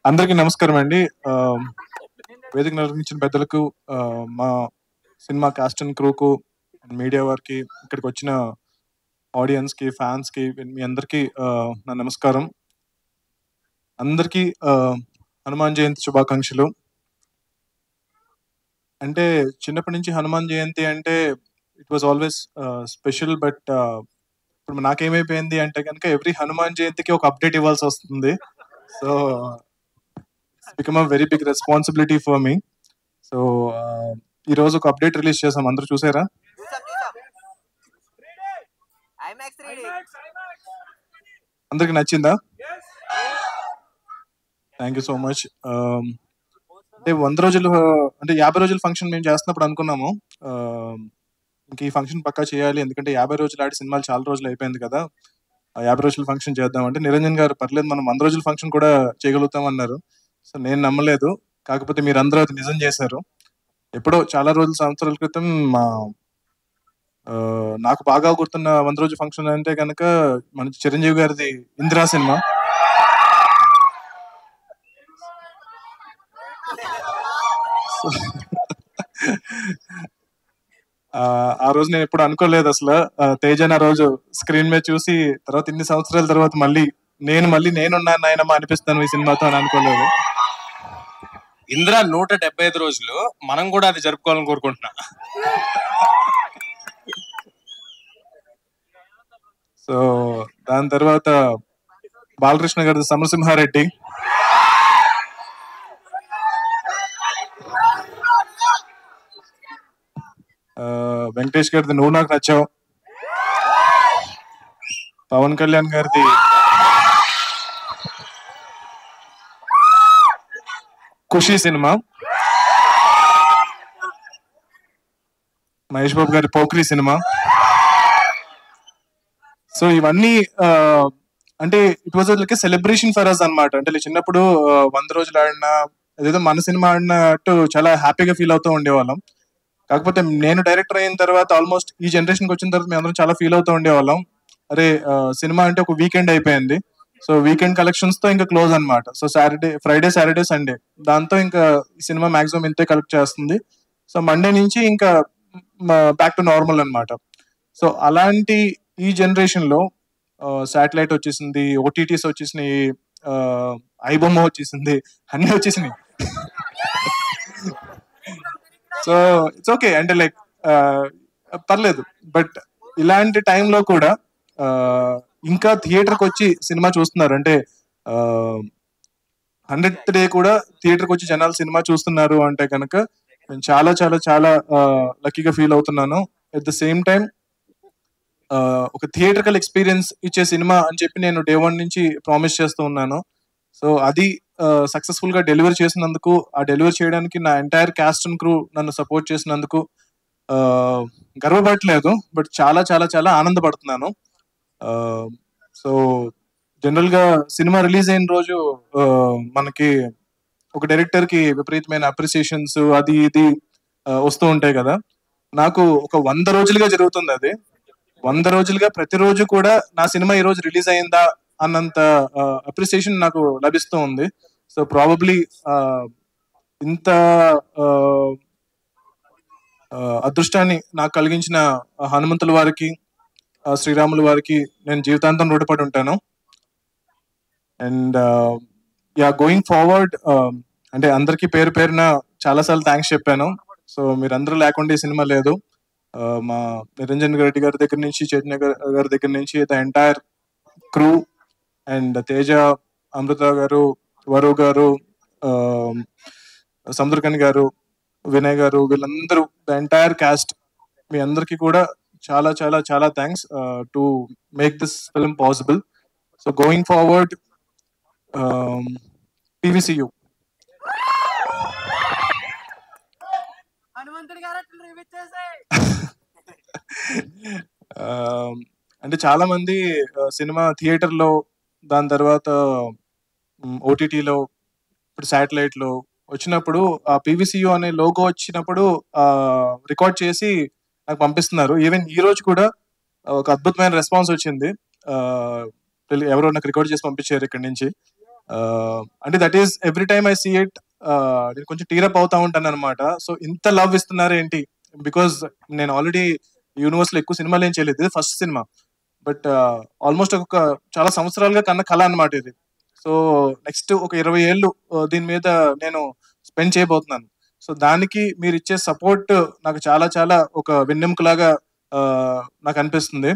అందరికీ నమస్కారం అండి. వేదిక నిర్వహించిన పెద్దలకు, మా సినిమా కాస్ట్ అండ్ క్రూకు, మీడియా వారికి, ఇక్కడికి వచ్చిన ఆడియన్స్కి, ఫ్యాన్స్కి, మీ అందరికీ నా నమస్కారం. అందరికీ హనుమాన్ జయంతి శుభాకాంక్షలు. అంటే చిన్నప్పటి నుంచి హనుమాన్ జయంతి అంటే it was always special. But ఇప్పుడు నాకేమైపోయింది అంటే కనుక ఎవ్రీ హనుమాన్ జయంతికి ఒక అప్డేట్ ఇవ్వాల్సి వస్తుంది. So become a very big responsibility for me. సో ఈ రోజు ఒక అప్డేట్ రిలీజ్ చేసాం, అందరూ చూసారా? అందరికి నచ్చిందా? Thank you so much. అంటే 100 రోజులు, అంటే 50 రోజుల ఫంక్షన్ మేము చేస్తున్నప్పుడు అనుకున్నాము ఇంక ఈ ఫంక్షన్ పక్కా చేయాలి, ఎందుకంటే 50 రోజులు ఆడి సినిమాలు చాలా రోజులు అయిపోయింది కదా, 50 రోజుల ఫంక్షన్ చేద్దామంటే నిరంజన్ గారు పర్లేదు మనం 100 రోజుల ఫంక్షన్ కూడా చేయగలుగుతాం అన్నారు. సో నేను నమ్మలేదు, కాకపోతే మీరందరూ అది నిజం చేశారు. ఎప్పుడో చాలా రోజుల సంవత్సరాల క్రితం నాకు బాగా గుర్తున్న 100 రోజుల ఫంక్షన్ అంటే కనుక మన చిరంజీవి గారిది ఇందిరా సినిమా. ఆ రోజు నేను ఎప్పుడు అనుకోలేదు అసలు, తేజన్ ఆ రోజు స్క్రీన్ మీద చూసి తర్వాత ఇన్ని సంవత్సరాల తర్వాత మళ్ళీ నేనున్నాను నాయనమ్మా అనిపిస్తాను ఈ సినిమాతో అని అనుకోలేదు. ఇందిరా 175 రోజులు మనం కూడా అది జరుపుకోవాలని కోరుకుంటున్నా. సో దాని తర్వాత బాలకృష్ణ గారి సమరసింహారెడ్డి, వెంకటేష్ గారిది నువ్వు నాకు నచ్చావు, పవన్ కళ్యాణ్ గారిది ఖుషి సినిమా, మహేష్ బాబు గారి పోక్రీ సినిమా. సో ఇవన్నీ అంటే it was like celebration for us అనమాట. అంటే చిన్నప్పుడు 100 రోజులు ఆడినా అదేదో మన సినిమా ఆడినట్టు చాలా హ్యాపీగా ఫీల్ అవుతూ ఉండేవాళ్ళం. కాకపోతే నేను డైరెక్టర్ అయిన తర్వాత ఆల్మోస్ట్ ఈ జనరేషన్కి వచ్చిన తర్వాత మేము అందరం చాలా ఫీల్ అవుతూ ఉండేవాళ్ళం, అరే సినిమా అంటే ఒక వీకెండ్ అయిపోయింది, సో వీకెండ్ కలెక్షన్స్ తో ఇంకా క్లోజ్ అనమాట. సో ఫ్రైడే సాటర్డే సండే దాంతో ఇంకా సినిమా మాక్సిమం ఇంతే కలెక్ట్ చేస్తుంది. సో మండే నుంచి ఇంకా బ్యాక్ టు నార్మల్ అనమాట. సో అలాంటి ఈ జనరేషన్ లో శాటిలైట్ వచ్చేసింది, ఓటీటీస్ వచ్చేసినాయి, ఐబొమ్మ వచ్చేసింది, అన్ని వచ్చేసినాయి. సో ఇట్స్ ఓకే, అంటే లైక్ పర్లేదు. బట్ ఇలాంటి టైంలో కూడా ఇంకా థియేటర్కి వచ్చి సినిమా చూస్తున్నారు అంటే 100th డే కూడా థియేటర్కి వచ్చి జనాలు సినిమా చూస్తున్నారు అంటే కనుక నేను చాలా చాలా చాలా లక్కీగా ఫీల్ అవుతున్నాను. ఎట్ ద సేమ్ టైం ఒక థియేటర్కల్ ఎక్స్పీరియన్స్ ఇచ్చే సినిమా అని చెప్పి నేను డే 1 నుంచి ప్రామిస్ చేస్తూ ఉన్నాను. సో అది సక్సెస్ఫుల్ గా డెలివర్ చేసినందుకు, ఆ డెలివర్ చేయడానికి నా ఎంటైర్ కాస్ట్ అండ్ క్రూ నన్ను సపోర్ట్ చేసినందుకు గర్వపడట్లేదు, బట్ చాలా చాలా చాలా ఆనందపడుతున్నాను. సో జనరల్ గా సినిమా రిలీజ్ అయిన రోజు మనకి ఒక డైరెక్టర్ కి విపరీతమైన అప్రిసియేషన్స్ అది ఇది వస్తూ ఉంటాయి కదా. నాకు ఒక 100 రోజులుగా జరుగుతుంది అది. 100 రోజులుగా ప్రతిరోజు కూడా నా సినిమా ఈ రోజు రిలీజ్ అయిందా అన్నంత అప్రిసియేషన్ నాకు లభిస్తూ ఉంది. సో ప్రాబబ్లీ ఇంత అదృష్టాన్ని నాకు కలిగించిన హనుమంతుల వారికి, శ్రీరాముల వారికి నేను జీవితాంతం రుణపడి ఉంటాను. అండ్ యా గోయింగ్ ఫార్వర్డ్ అంటే అందరికీ పేరు పేరున చాలాసార్లు థ్యాంక్స్ చెప్పాను. సో మీరందరూ లేకుండా ఈ సినిమా లేదు. మా నిరంజన్ రెడ్డి గారి దగ్గర నుంచి, చైతన్య గారి దగ్గర నుంచి the entire crew and Teja, Amrutha గారు, వరు గారు, సముద్రకని గారు, వినయ్ గారు, వీళ్ళందరూ ద ఎంటైర్ కాస్ట్, మీ అందరికీ కూడా చాలా చాలా చాలా thanks to make this film possible. So going forward PVCU. అంటే చాలా మంది సినిమా థియేటర్లో, దాని తర్వాత ఓటీటీలో, ఇప్పుడు శాటిలైట్ లో వచ్చినప్పుడు ఆ PVCU అనే లోగో వచ్చినప్పుడు రికార్డ్ చేసి నాకు పంపిస్తున్నారు. ఈవెన్ ఈ రోజు కూడా ఒక అద్భుతమైన రెస్పాన్స్ వచ్చింది, ఎవరో నాకు రికార్డ్ చేసి పంపించారు ఇక్కడి నుంచి. అంటే that is every time I see it, నేను కొంచెం టీరప్ అవుతా ఉంటాను అనమాట. సో ఇంత లవ్ ఇస్తున్నారు ఏంటి, బికాస్ నేను ఆల్రెడీ యూనివర్స్ లో ఎక్కువ సినిమాలు ఏం చేయలేదు, ఇది ఫస్ట్ సినిమా. బట్ ఆల్మోస్ట్ ఒక చాలా సంవత్సరాలుగా కన్న కళ అనమాట ఇది. సో నెక్స్ట్ ఒక 20 ఏళ్ళు దీని మీద నేను స్పెండ్ చేయబోతున్నాను. సో దానికి మీరు ఇచ్చే సపోర్ట్ నాకు చాలా చాలా ఒక వెన్నెముకలాగా నాకు అనిపిస్తుంది.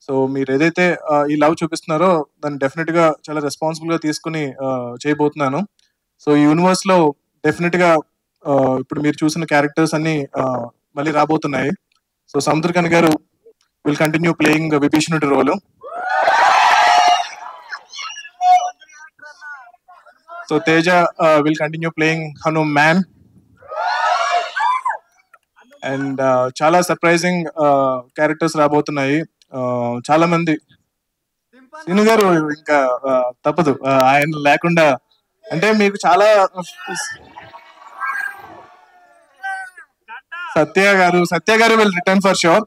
సో మీరు ఏదైతే ఈ లవ్ చూపిస్తున్నారో దాన్ని డెఫినెట్ గా చాలా రెస్పాన్సిబుల్ గా తీసుకుని చేయబోతున్నాను. సో ఈ యూనివర్స్ లో డెఫినెట్ గా ఇప్పుడు మీరు చూసిన క్యారెక్టర్స్ అన్ని మళ్ళీ రాబోతున్నాయి. సో సముద్రకన్ గారు విల్ కంటిన్యూ ప్లేయింగ్ విభీషణుడి role. So Teja will continue playing Hanuman. And చాలా సర్ప్రైజింగ్ క్యారెక్టర్స్ రాబోతున్నాయి. చాలా మంది, శ్రీను గారు ఇంకా తప్పదు ఆయన లేకుండా, అంటే మీకు చాలా సత్య గారు విల్ రిటర్న్ ఫర్ షూర్.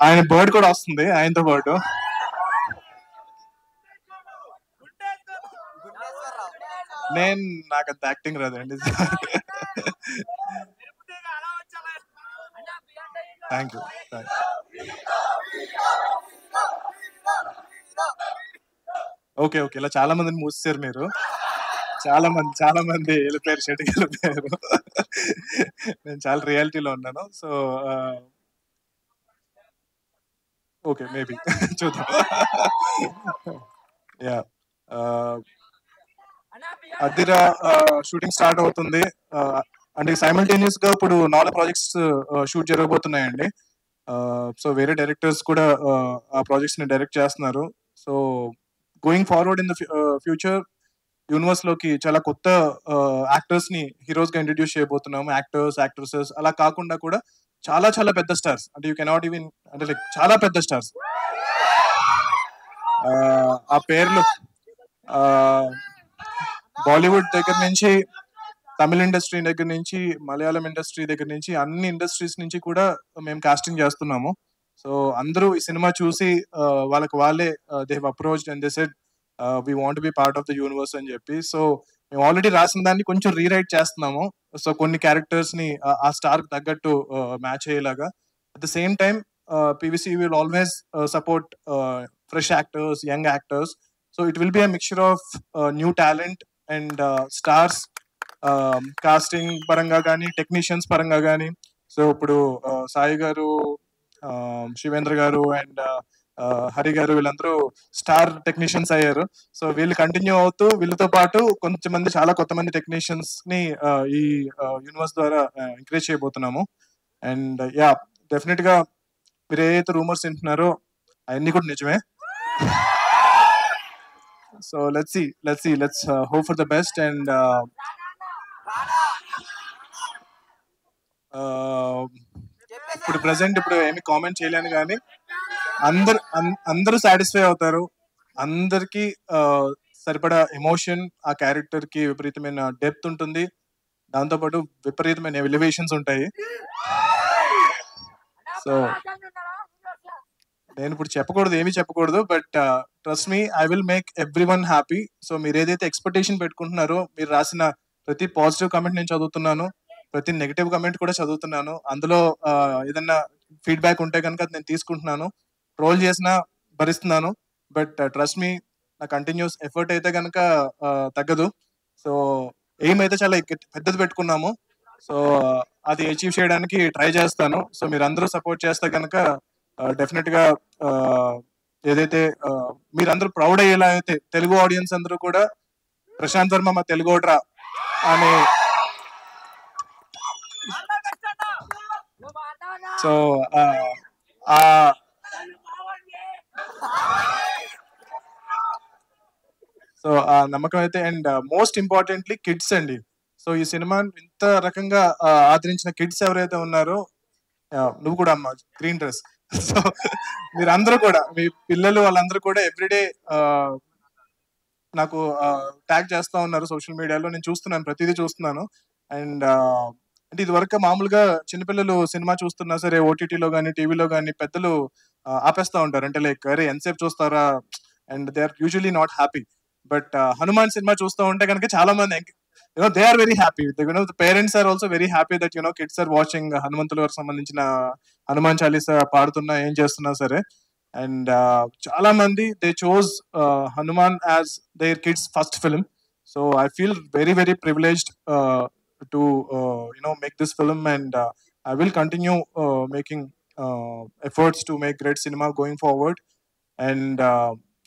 ఆయన బర్డ్ కూడా వస్తుంది ఆయనతో పాటు. నాకు అంత యాక్టింగ్ రాదండి. Thank you. ఓకే ఓకే, ఇలా చాలా మందిని మూసేశారు మీరు. చాలా మంది వెళ్ళిపోయారు, షెడ్కి వెళ్ళిపోయారు. నేను చాలా రియాలిటీలో ఉన్నాను. సో ఓకే, మేబీ చూద్దాం. యా, అదిరా షూటింగ్ స్టార్ట్ అవుతుంది. అంటే సైమల్టేనియస్ గా ఇప్పుడు 4 ప్రాజెక్ట్స్ షూట్ జరగబోతున్నాయండి. సో వేరే డైరెక్టర్స్ కూడా ఆ ప్రాజెక్ట్స్ ని డైరెక్ట్ చేస్తున్నారు. So going forward in the future universe లోకి చాలా కొత్త యాక్టర్స్ ని హీరోస్ గా ఇంట్రడ్యూస్ చేయబోతున్నాము. యాక్టర్స్, యాక్ట్రెసెస్ అలా కాకుండా కూడా చాలా చాలా పెద్ద స్టార్స్, అంటే యూ కెనాట్ ఈవెన్, అంటే లైక్ చాలా పెద్ద స్టార్స్. ఆ పేర్లు బాలీవుడ్ దగ్గర నుంచి, తమిళ ఇండస్ట్రీ దగ్గర నుంచి, మలయాళం ఇండస్ట్రీ దగ్గర నుంచి, అన్ని ఇండస్ట్రీస్ నుంచి కూడా మేము కాస్టింగ్ చేస్తున్నాము. సో అందరూ ఈ సినిమా చూసి వాళ్ళకి వాళ్ళే they have approached and they said we want be part of the universe అని చెప్పి. సో మేము ఆల్రెడీ రాసిన దాన్ని కొంచెం రీరైట్ చేస్తున్నాము. సో కొన్ని క్యారెక్టర్స్ ని ఆ స్టార్ తగ్గట్టు మ్యాచ్ అయ్యేలాగా. At the same time PVC will always support fresh actors, young actors. So it will be a mixture of new talent and stars, casting పరంగా కానీ, టెక్నీషియన్స్ పరంగా కానీ. సో ఇప్పుడు సాయి గారు, శివేంద్ర గారు అండ్ హరి గారు వీళ్ళందరూ స్టార్ టెక్నీషియన్స్ అయ్యారు. సో వీళ్ళు కంటిన్యూ అవుతూ వీళ్ళతో పాటు కొంతమంది, చాలా కొత్త మంది టెక్నీషియన్స్ ని ఈ యూనివర్స్ ద్వారా ఎంకరేజ్ చేయబోతున్నాము. అండ్ యా, డెఫినెట్ గా మీరు ఏదైతే రూమర్స్ వింటున్నారో అవన్నీ కూడా నిజమే. So let's hope for the best. And ఇప్పుడు ప్రెసెంట్ ఏమి కామెంట్ చేయలేను కానీ అందరూ సాటిస్ఫై అవుతారు. అందరికి సరిపడా ఎమోషన్, ఆ క్యారెక్టర్ కి విపరీతమైన డెప్త్ ఉంటుంది, దాంతోపాటు విపరీతమైన ఎలివేషన్స్ ఉంటాయి. సో నేను ఇప్పుడు ఏమీ చెప్పకూడదు, but trust me, I will make every one happy. So మీరు ఏదైతే ఎక్స్పెక్టేషన్ పెట్టుకుంటున్నారో, మీరు రాసిన ప్రతి పాజిటివ్ కమెంట్ నేను చదువుతున్నాను, ప్రతి నెగిటివ్ కమెంట్ కూడా చదువుతున్నాను. అందులో ఏదన్నా ఫీడ్బ్యాక్ ఉంటే కనుక నేను తీసుకుంటున్నాను, ట్రోల్ చేసినా భరిస్తున్నాను. బట్ ట్రస్ట్ మీ, నా కంటిన్యూస్ ఎఫర్ట్ అయితే కనుక తగ్గదు. సో ఎయిమ్ అయితే చాలా పెద్దది పెట్టుకున్నాము. సో అది అచీవ్ చేయడానికి ట్రై చేస్తాను. సో మీరు అందరూ సపోర్ట్ చేస్తే కనుక డెఫినెట్ గా ఏదైతే మీరందరూ ప్రౌడ్ అయ్యేలా అయితే, తెలుగు ఆడియన్స్ అందరూ కూడా ప్రశాంత్ వర్మ మా తెలుగోడ్రా అని. సో ఆ నమ్మకం అయితే, అండ్ మోస్ట్ ఇంపార్టెంట్లీ కిడ్స్ అండి. సో ఈ సినిమా ఇంత రకంగా ఆదరించిన కిడ్స్ ఎవరైతే ఉన్నారో, నువ్వు కూడా అమ్మా గ్రీన్ డ్రెస్. సో మీరందరూ కూడా, మీ పిల్లలు వాళ్ళందరూ కూడా ఎవ్రీడే నాకు ట్యాగ్ చేస్తా ఉన్నారు సోషల్ మీడియాలో. నేను చూస్తున్నాను, ప్రతిదీ చూస్తున్నాను. అండ్ అంటే ఇది వరకు మామూలుగా చిన్నపిల్లలు సినిమా చూస్తున్నా సరే, ఓటీటీలో కానీ, టీవీలో కానీ పెద్దలు ఆపేస్తా ఉంటారు, అంటే లైక్ అరే ఎంతసేపు చూస్తారా, and they are usually not happy. But Hanuman cinema చూస్తూ ఉంటే కనుక చాలా మంది they are very happy. The parents are also very happy that kids are watching హనుమంతుల వారికి సంబంధించిన హనుమాన్ చాలీసా పాడుతున్నా ఏం చేస్తున్నా సరే. అండ్ చాలా మంది they chose Hanuman as their kids first film. So I feel very very privileged to make this film, and I will continue making efforts to make great cinema going forward. And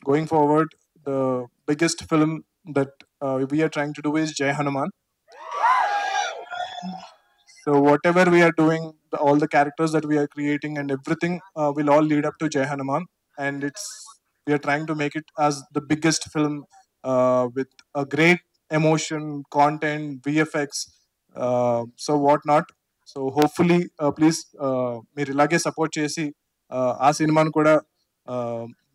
going forward, the biggest film that we are trying to do is Jai Hanuman. So whatever we are doing, all the characters that we are creating and everything will all lead up to Jai Hanuman. And we are trying to make it as the biggest film with a great emotion, content, VFX, so what not. So hopefully please మీరు ఇలాగే support చేసి ఆ సినిమాను కూడా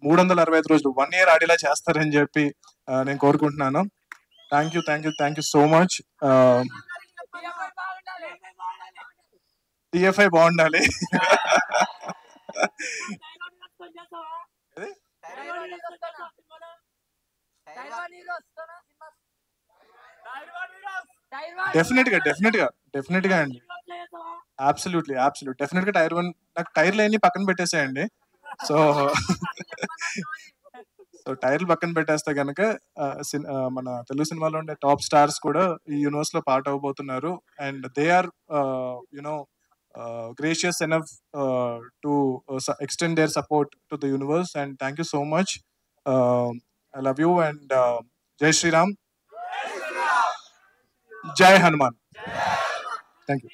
365 రోజులు 1 year ఆడేలా చేస్తారని చెప్పి నేను కోరుకుంటున్నాను. Thank you so much. TFI బాగుండాలి. డెఫినెట్ గా అండి. అబ్సల్యూట్లీ డెఫినెట్ గా టైర్ 1 నాకు టైర్లు అన్ని పక్కన పెట్టేసేయండి. సో టైర్లు పక్కన పెట్టేస్తే కనుక మన తెలుగు సినిమాలో ఉండే టాప్ స్టార్స్ కూడా ఈ యూనివర్స్ లో పార్ట్ అవబోతున్నారు. And they are gracious enough to extend their support to the universe. And thank you so much. I love you, and Jai Shri Ram, Jai Hanuman. Thank you.